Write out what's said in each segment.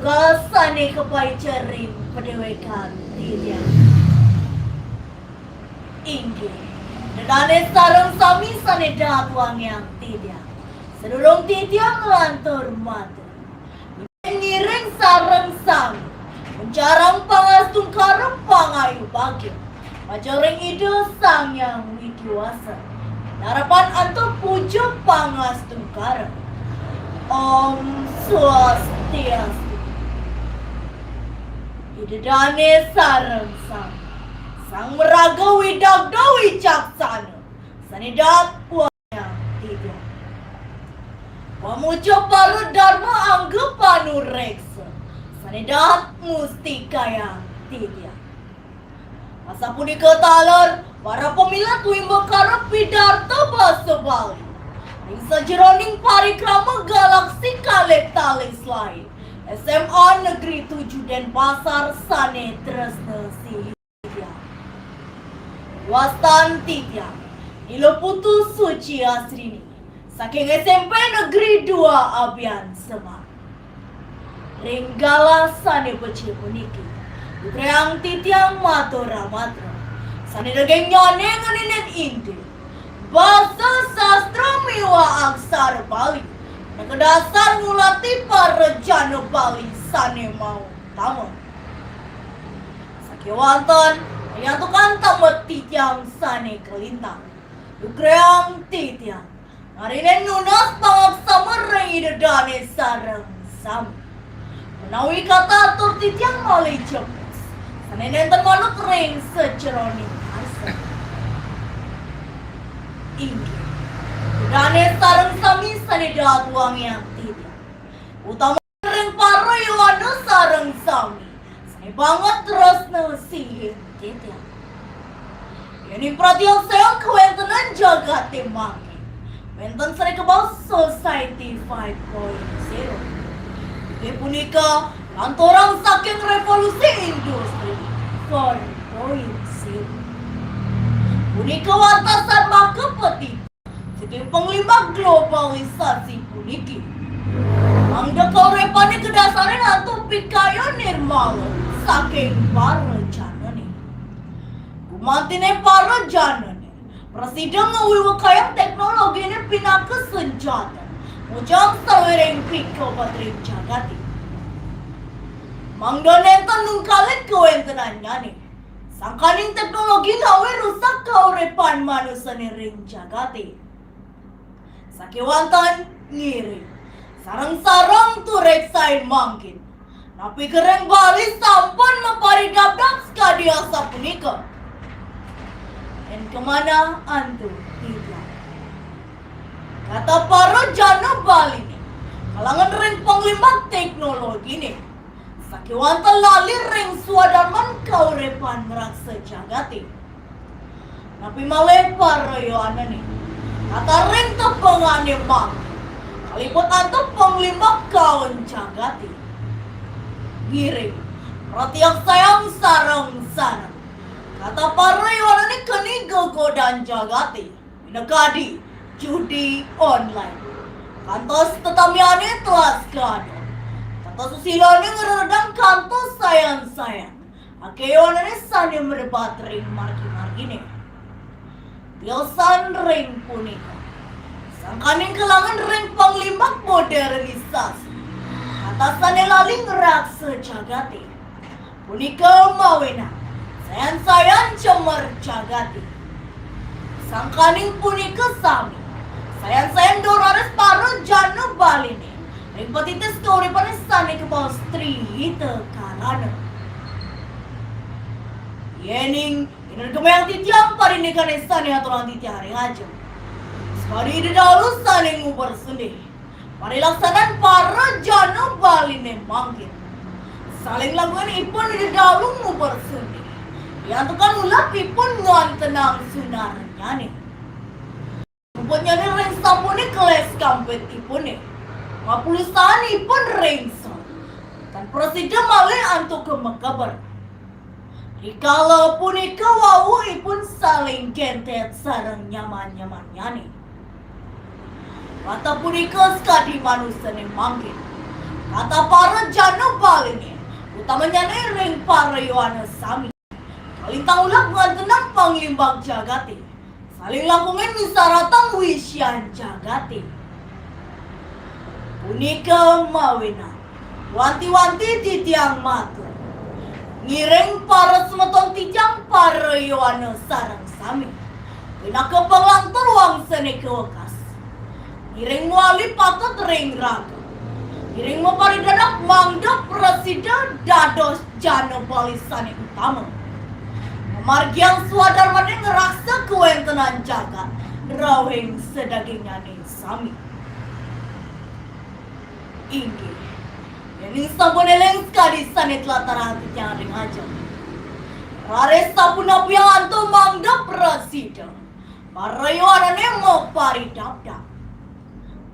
Tugasane kepaicarin pendewekan tidak ingin Dedane sarang sami sane datwang yang tidak Sedulung tidak ngelantur mata Ngiring sarang sami Menjarang pangastung karep pangayu bagil Majoring ide sang yang wikiwasa Harapan antum puja pangastung karep Om Swastiastu Idedane sarang sami Sang meraga widagda wicaksana Sanidat puanya tidak Pamuja para dharma angga panureksa Sanidat mustika yang tidak Masa punika talar para pemilat wimba karep pidarta basa Bali Ring sajeroning parikrama galaksi kalih talih lain SMA Negeri 7 Denpasar sane tresna Sidya Wastan Tidya Nilo Putu Suci Asrini Saking SMP Negeri 2 Abian Semar Ringgala sane beci puniki Utreang titiang matura matra Sane daging nyone nganinet inti Bahasa sastra miwa aksara Bali Nakedasar ngulati para jana Bali sane mau tamu Sakiwantan Menyatukan tamat titiang sane kelintang Ukreang titiang Ngarinen nunas pangaksama ring idedane sarang sam Menawi kata atur titiang malih jepes Sane nenten manuk ring seceroning asa Inggih Idedane sarang sami sane datwang yang tidak Utama ring para yowana sarang sami Sane banget tresna sihir titiang Yani pratiang sayang kewentenan jagat temangin Wenten sare kebal Society 5.0 Ini punika lantorang saking revolusi industri 4.0 Punika wantasan maka peti Saking penglima globalisasi puniki Mangda kaurepane kedasaran atau pikaya nirmala Saking para janane Kumantine para janane Presiden ngawiwakayang teknologi ini pinaka senjata Mujang sawereng pika patring jagati Mangda nenten nungkalit kewentenan nyane Sangkaning teknologi ngawi rusak kaurepan manusia ring jagati Sakiwantan ngiri Sarang-sarang turek sain mangkin Napi kereng Bali sampan maparidabdak skadiasa punika Dan kemana antu tidak Kata para jana Bali nih Kalangan ring penglima teknologi nih Sakiwantan lali ring swadaman kaurepan raksa jagati Napi malih para yoana nih Kata ring tepengane mang Kaliput antu penglima kawan jagati Giring Ratiak sayang sarang-sarang Kata para yoana ni keni gogodan jagati Minagadi judi online Kantos tetamiane telas gado Kata susilane ngeredang kantos sayang-sayang Ake yoana ni sani merebat ring margi-margi nih Tiosan ring punika Sangkaning kelangan ring panglimak modernisasi Atasane laling raksa jagati Punika mawena Sayan-sayan cemar jagati Sangkaning punika sami Sayan-sayan dorares para jana Bali nih Ring patitis kauripan sane kebal stri tekarana Yening Inergemayang titiang parinikan sane aturan titiang ring aja Sekali di dalu saling ngubar sendiri Parilaksanan para jana Bali nih mangkin Saling lakukan ipun di dalu ngubar sendiri Yantukan ulap ipun ngantenang sunarnya nih Rumputnya nih ring sampuni keles kampet ipun nih Mapulisan ipun ring sam Dan presiden malih antuk kemekabar Dikala punika wau ipun saling gentet sareng nyaman-nyamannya nih Kata punika skadi manusia nih mangkin Kata para jana Bali para Yohanes sami. Kalintang ulah pengantenang panglimbag jagati. Saling langkungin misaratang wisyan jagati. Punika mawina. Wanti-wanti titiang matur. Ngiring para semetong titiang para Yohanes sarang sami. Pinakapang ruang seni kewakas. Ngiring muali patut ring raga. Ngiring mo paridadak mangda presiden dados jana balisani utama. Margiang suadar maning ngeraksa kuentenan jagat. Rawing sedagingane sami. Inggi. Yang saboneleng sekali sanit latar hati yang ring aja. Rare sabuna piang anto mangda presiden. Parayo anane mo paridapda.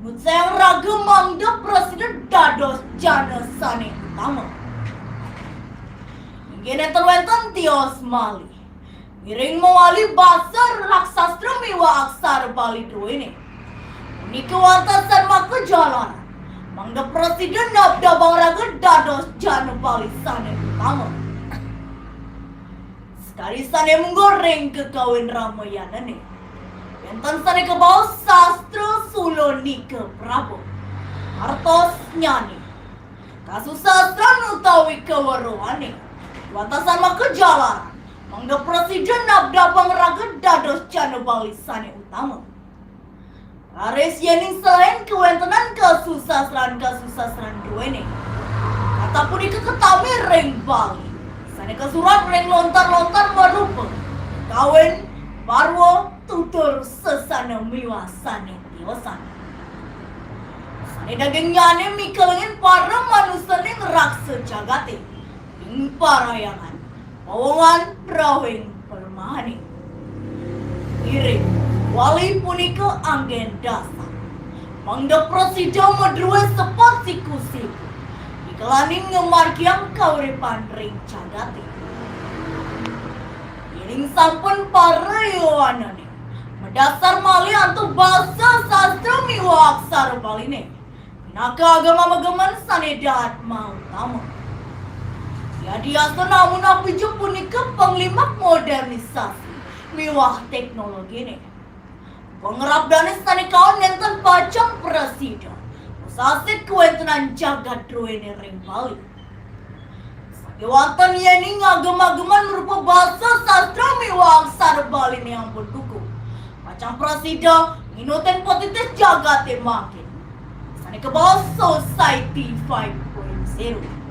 Mutsayang raga mangda presiden dados jana sani utama. Ingin terwentan tios mali. Miring mawali basar raksastra miwa aksar bali ini. Ini kewantasan maka jalan. Mangda presiden nabda bang raga dados jana bali sane utama. Sekali sane menggoreng ke kawin Ramayana nih. Yentan sane ke bawah sastra suloni ke Prabu. Artos nyani. Kasus sastra nutawi ke waruhani. Kewantasan maka jalan. Mangda presiden nabda bang raga dados jana bali sane utama. Rares yening selain kewentenan kasusasran dua ini. Kata pun iketami reng bali. Sane kesurat reng lontar-lontar merupa. Kawin, parwo, tutur sesana miwa sane tiosan. Sane daging nyane mikelengin para manusia ning raksa jagate. Ing parayangan. Pawongan rawing permahani. Iring wali punika anggen dasar. Mangda presiden medruwe sepat siku-siku. Ikelaning ngemargiang kauripan ring jagati. Iring sampun para yohanane. Medasar mali antu bahasa sastra miwa aksar baline. Naka agama-agaman sanedat mau tamu. Ya diasa namun api punika penglimak modernisasi miwah teknologi ini. Pengerap danis tani kawan nenten pacang presiden. Usasit kuentenan jagat ruene ring bali. Sakiwatan yening agem-ageman merupa bahasa sastra miwah aksar bali ini yang berduku. Pacang presiden minutin potitis jagat makin. Sani ke bawah society 5.0.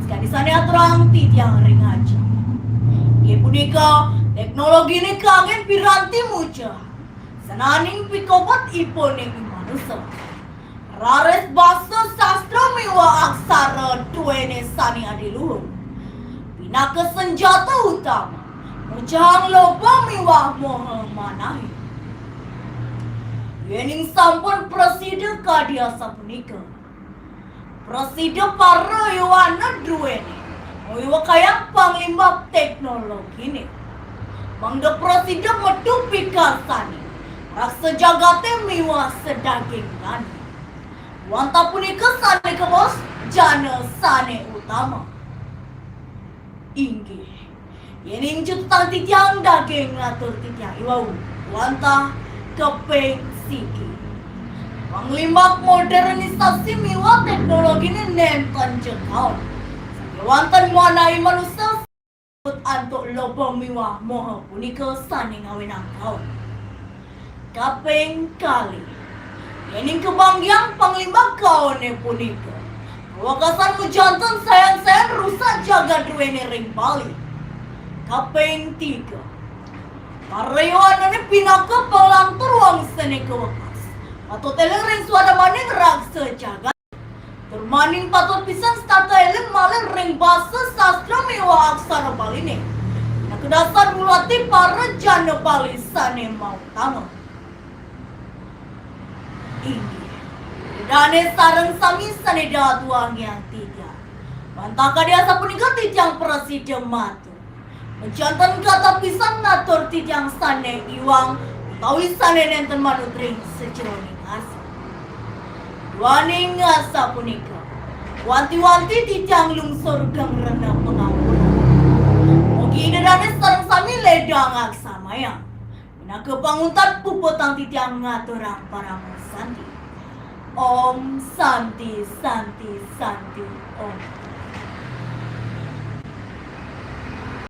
Sekali sana aturang titiang ring aja. Ia punika teknologi ini kangen piranti muja. Senaning pikobot iponing manusia. Rares bahasa sastra miwa aksara duene sani adiluhur. Pinaka senjata utama. Mujang loba miwa moha manahi. Yening sampun presiden kadiasa punika. Presiden para Yohana duene. Miwa kaya panglima teknologi ini. Mangda presiden metu pikasani. Raksa jagate miwa sedaging nani. Wanta punika sane ke bos jana sane utama. Inggi. Yening jutang titiang daging ngatur titiang iwau. Wanta kepeng siki. Panglimak modernisasi miwa teknologi ini nenten jengkau. Wantan muanai manusia antuk lobo miwa moha punika sani ngawin angkau. Kapeng kali. Yening kebanggiang panglima kau ne punika. Wakasan mujantan sayang-sayang rusak jaga duene ring bali. Kapeng tiga. Karyawan ini pinaka pelantur wang seni kewakas. Atau teleng ring suara maning raksa jagat. Termaning patut pisan stata eleng malah ring bahasa sastra miwa aksara baline. Nak kedasar mulati para jana bali sane mau tama. Ini dane sarang sami sane datuang yang tiga. Mantaka dia sapunika tijang presiden matu. Mencantan kata pisan natur tijang sane iwang tawi sane nenten manut ring sejroning asa. Waning asa punika. Wanti-wanti titiang lungsur kang renang pengampunan. Ogi dadane sareng sami ledang aksamaya. Mina kepanguntan puputang titiang ngaturang para santi. Om Santi Santi Santi Om.